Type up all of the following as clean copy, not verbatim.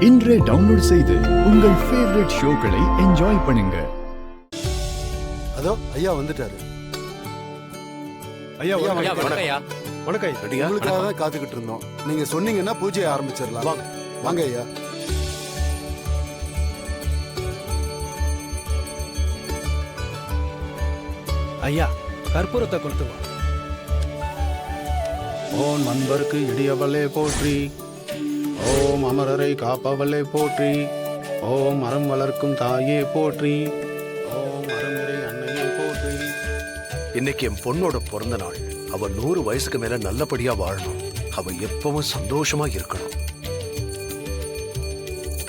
இன்றே டவுன்லோட் செய்து உங்கள் ஃபேவரட் ஷோக்களை என்ஜாய் பண்ணுங்க. அதோ ஐயா வந்துட்டாரு. ஐயா வணக்கம் ஐயா. உங்களுக்காக தான் காத்துக்கிட்டு இருந்தோம். நீங்க சொன்னீங்கன்னா பூஜையை ஆரம்பிச்சிடலாம். வாங்க ஐயா. ஐயா கற்பூரத்தை கொடுத்து வா. ஓம் நண்பருக்கு இடியவளே போற்றி, ஓம் அமரரை காப்பவளே போற்றி, ஓம் மரம் வளர்க்கும் தாயே போற்றி, ஓம் மரமுறை அன்னையே போற்றி. இன்னைக்கு என் பொண்ணோட பிறந்த நாள். அவ 100 வயசுக்கு மேல நல்லபடியா வாழணும். அவ எப்பவும் சந்தோஷமா இருக்கணும்.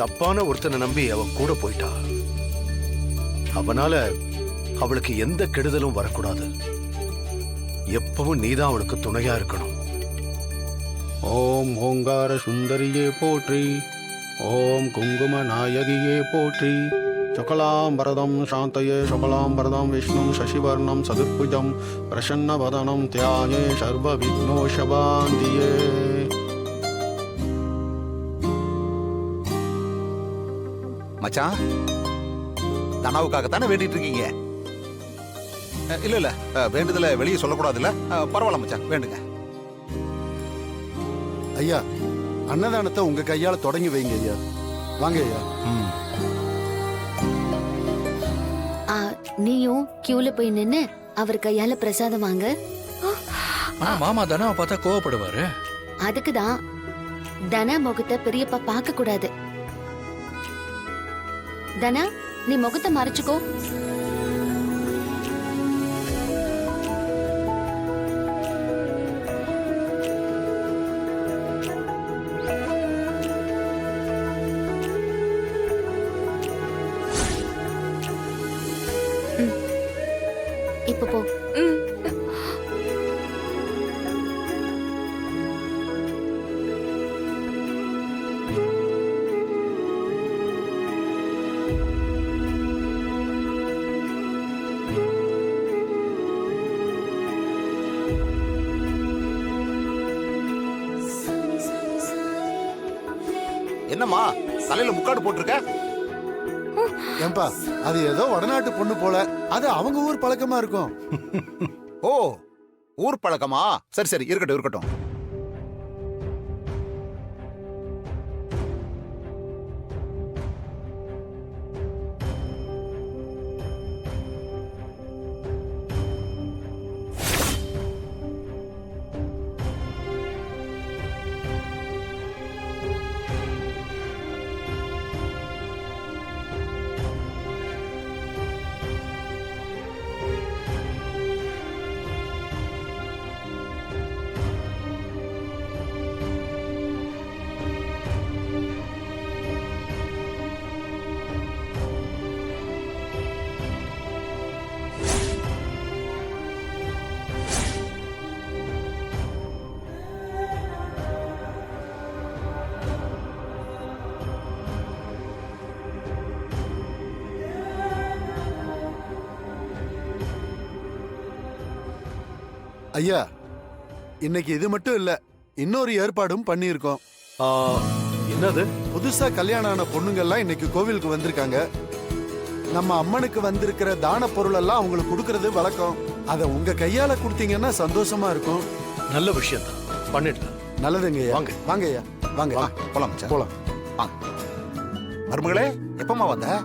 தப்பான ஒருத்தனை நம்பி அவ கூட போயிட்டா. அவனால அவளுக்கு எந்த கெடுதலும் வரக்கூடாது. எப்பவும் நீதான் அவளுக்கு துணையா இருக்கணும். ஓம் ஓங்கார சுந்தரியே போற்றி, ஓம் குங்கும நாயகியே போற்றி, சுகலாம்பரதம் சாந்தயே சுகலாம்பரதம் விஷ்ணும் சசிவர்ணம் சதுர்புஜம் பிரசன்ன வதனம் தியாயே சர்வ விக்னோஷபாந்தியே. மச்சான், தனாவுக்காகத்தானே வேண்டிட்டு இருக்கீங்க? இல்ல வேண்டுதல வெளியே சொல்லக்கூடாதுல்ல. பரவாயில்ல மச்சான், வேண்டுங்க. ஐயா, அன்னதானத்தை உங்க கையால தொடங்கி வைங்க ஐயா. வாங்க ஐயா. நீயும் கியூல போய் நின்னு அவர் கையால பிரசாதம் வாங்க. மாமா தனாவை பார்த்தா கோவப்படுவாரு. அதுக்குதான் தனா முகத்தை பெரியப்பா பார்க்க கூடாது. தனா, நீ முகத்தை மறைச்சுக்கோ. இப்ப போ. என்னம்மா தலையில முக்காடு போட்டிருக்க? ஏன்பா, அது ஏதோ வடநாட்டு பொண்ணு போல. அது அவங்க ஊர் பழக்கமா இருக்கும். ஓ, ஊர் பழக்கமா? சரி சரி, இருக்கட்டும் இருக்கட்டும். ஐயா, இன்னைக்கு இது மட்டும் இல்ல, இன்னொரு ஏற்பாடும் பண்ணியிருக்கோம். என்னது? புதுசா கல்யாணம் ஆன பொண்ணுங்கெல்லாம் இன்னைக்கு கோவிலுக்கு வந்திருக்காங்க. நம்ம அம்மனுக்கு வந்திருக்கிற தான பொருள் எல்லாம் அவங்களுக்கு கொடுக்கறது வழக்கம். அதை உங்க கையால கொடுத்தீங்கன்னா சந்தோஷமா இருக்கும். நல்ல விஷயம் தான், பண்ணிடலாம். நல்லதுங்க ஐயா. வாங்க. வாங்க ஐயா, வாங்க. போலாம் மச்சான், போலாம். மருமகளே, எப்பமா வந்த?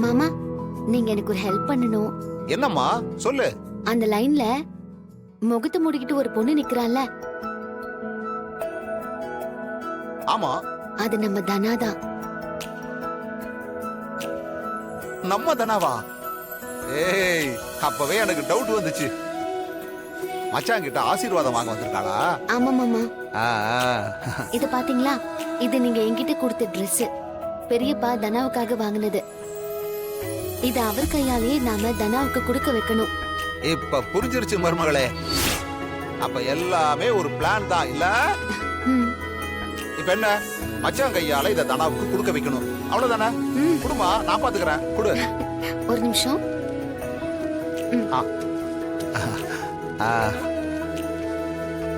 மாமா, நீங்க எனக்கு ஒரு ஹெல்ப் பண்ணணும். என்னம்மா சொல்லு. அந்த லைன்ல முகத்தை மூடிக்கிட்டு ஒரு பொண்ணு நிக்கிறான்ல, ஆமா, அது நம்ம தனாதான். நம்ம தனாவா? ஏய், அப்பவே எனக்கு டவுட் வந்துச்சு. மச்சான் கிட்ட ஆசீர்வாதம் வாங்க வந்திருக்காளா? ஆமா மாமா. ஆ, இது பாத்தீங்களா? இது நீங்க என்கிட்ட கொடுத்த ட்ரெஸ். பெரியப்பா தனாவுக்காக வாங்கினது. இது அவர் கையாலேயே நாம தனாவுக்கு கொடுக்க வைக்கணும். இப்ப புரிஞ்சிருச்சு மருமகளே. அப்ப எல்லாமே ஒரு பிளான் தான் இல்ல? இப்ப என்ன, மச்சான் கையால இத தனாவுக்கு கொடுக்க வைக்கணும், அவ்வளவுதானே? குடுமா, நான் பாத்துக்கிறேன். குடு. ஒரு நிமிஷம்.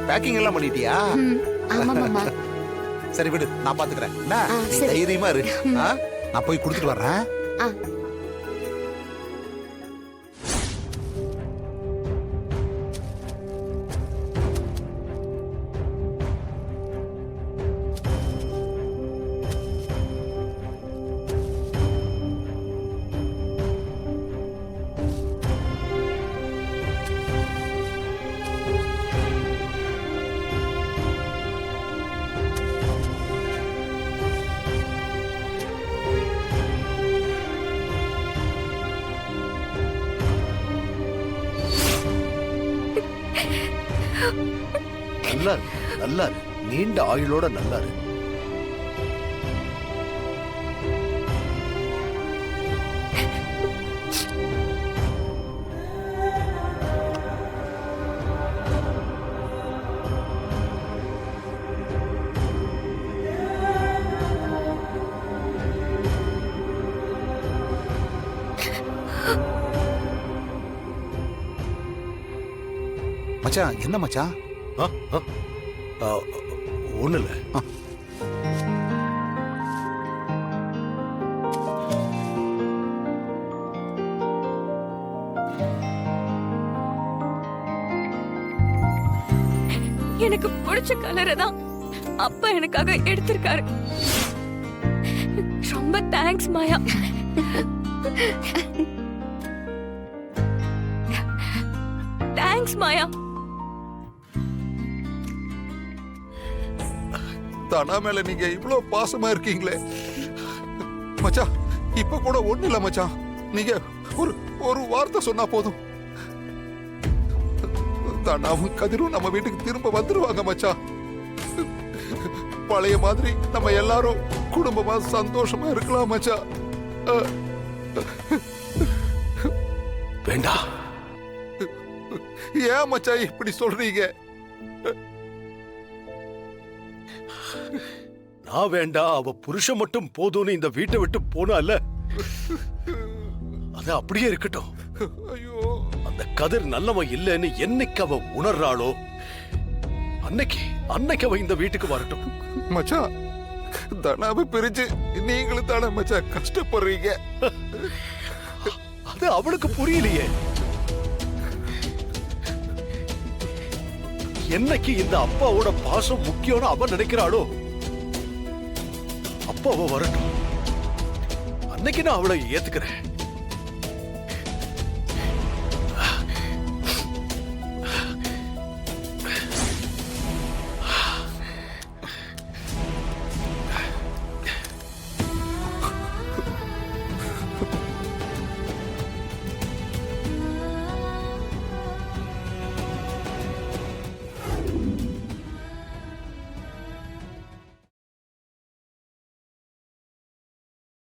பேக்கிங் எல்லாம் பண்ணிட்டியா? ஆமா மாமா. சரி விடு, நான் பாத்துக்கிறேன். என்ன, நீ சரி. தைரியமா இரு. ஆ? நான் போய் கொடுத்துட்டு வர்றேன். ஆ நல்லா இரு, நல்லா இரு. நீண்ட ஆயுளோட நல்லா இரு. மச்சான், என்ன மச்சான்? ஆ, ஆ. ஆ, ஒண்ணும் இல்ல. எனக்கு பிடிச்ச கலரை தான் அப்பா எனக்காக எடுத்திருக்காரு. ரொம்ப தேங்க்ஸ் மாயா. தேங்க்ஸ் மாயா. தனா மேல நீங்க இவ்வளவு பாசமா இருக்கீங்களே மச்சான். இப்ப கூட ஒண்ணு இல்ல மச்சான், நீங்க ஒரு வார்த்தை சொன்னா போதும். தனாவும் கதிரும் நம்ம வீட்டுக்கு திரும்ப வந்துருவாங்க மச்சான். பழைய மாதிரி நம்ம எல்லாரும் குடும்பமா சந்தோஷமா இருக்கலாம் மச்சான். வேண்டாம். ஏன் மச்சான் இப்படி சொல்றீங்க? நான் வேண்டாம், அவ புருஷன் மட்டும் போதும்னு இந்த வீட்டை விட்டு போனால, அது அப்படியே இருக்கட்டும். ஐயோ, அந்த கதிர் நல்லவன் இல்லைன்னு என்னைக்கு அவ உணர்றாளோ அன்னைக்கு அவ இந்த வீட்டுக்கு வரட்டும். மச்சான், தனாவை பிரிஞ்சு நீங்களும் தானே மச்சான் கஷ்டப்படுறீங்க. அது அவளுக்கு புரியலையே. என்னைக்கு இந்த அப்பாவோட பாசம் முக்கியம்னு அவ நினைக்கிறாளோ அப்ப அவ வரட்டும். அன்னைக்கு நான் அவளை ஏத்துக்கிறேன்.